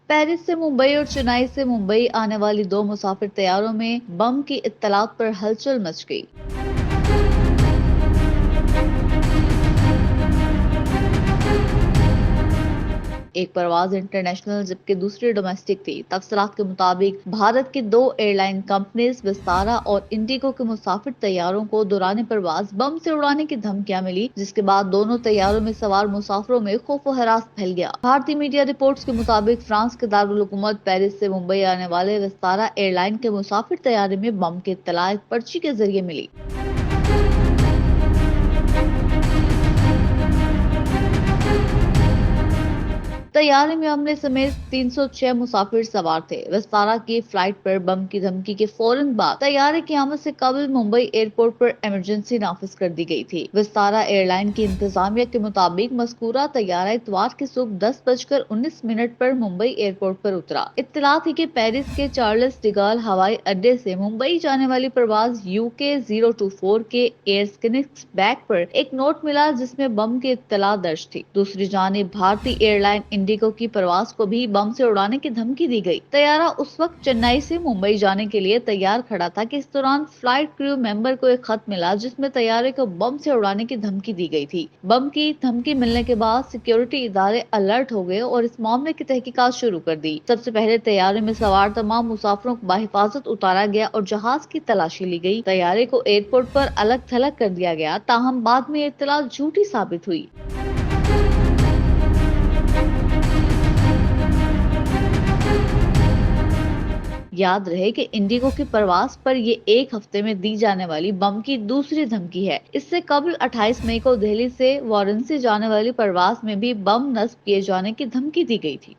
Paris से मुंबई और चेन्नई से मुंबई आने वाली दो मुसाफिर तैयारों में बम की इत्तलात पर हलचल मच गई। एक परवाज इंटरनेशनल जबकि दूसरी डोमेस्टिक थी। तफसीलात के मुताबिक भारत की दो एयरलाइन कंपनीज विस्तारा और इंडिगो के मुसाफिर तैयारों को दौरान परवाज बम से उड़ाने की धमकियां मिली, जिसके बाद दोनों तैयारों में सवार मुसाफिरों में खौफ व हरास फैल गया। भारतीय मीडिया रिपोर्ट्स के मुताबिक फ्रांस के दारुल हुकूमत पेरिस से मुंबई आने वाले विस्तारा एयरलाइन के मुसाफिर तैयारे में बम की इत्तला एक पर्ची के जरिए मिली। तैयारी में हमले समेत 306 मुसाफिर सवार थे। विस्तारा की फ्लाइट पर बम की धमकी के फौरन बाद तैयारे की आमद से कबल मुंबई एयरपोर्ट पर इमरजेंसी नाफिज कर दी गई थी। विस्तारा एयरलाइन की इंतजामिया के मुताबिक मस्कूरा तैयारा इतवार की सुबह 10:19 पर मुंबई एयरपोर्ट पर उतरा। इत्तला थी कि पेरिस के चार्ल्स डिगाल हवाई अड्डे से मुंबई जाने वाली परवाज UK 024 के एयर स्किनिक्स बैग पर एक नोट मिला जिसमें बम की इत्तला दर्ज थी। दूसरी जानिब भारतीय एयरलाइन इंडिगो की परवाज को भी बम से उड़ाने की धमकी दी गई। तैयारा उस वक्त चेन्नई से मुंबई जाने के लिए तैयार खड़ा था कि इस दौरान फ्लाइट क्रू मेंबर को एक खत मिला जिसमें तैयारे को बम से उड़ाने की धमकी दी गई थी। बम की धमकी मिलने के बाद सिक्योरिटी इदारे अलर्ट हो गए और इस मामले की तहकीकात शुरू कर दी। सबसे पहले तैयारे में सवार तमाम मुसाफिरों को बाहिफाजत उतारा गया और जहाज की तलाशी ली गई। तैयारे को एयरपोर्ट पर अलग थलग कर दिया गया, ताहम बाद में इत्तला झूठी साबित हुई। याद रहे कि इंडिगो की परवाज पर ये एक हफ्ते में दी जाने वाली बम की दूसरी धमकी है। इससे कबल 28 मई को दिल्ली से वाराणसी जाने वाली परवाज में भी बम नस्ब किए जाने की धमकी दी गई थी।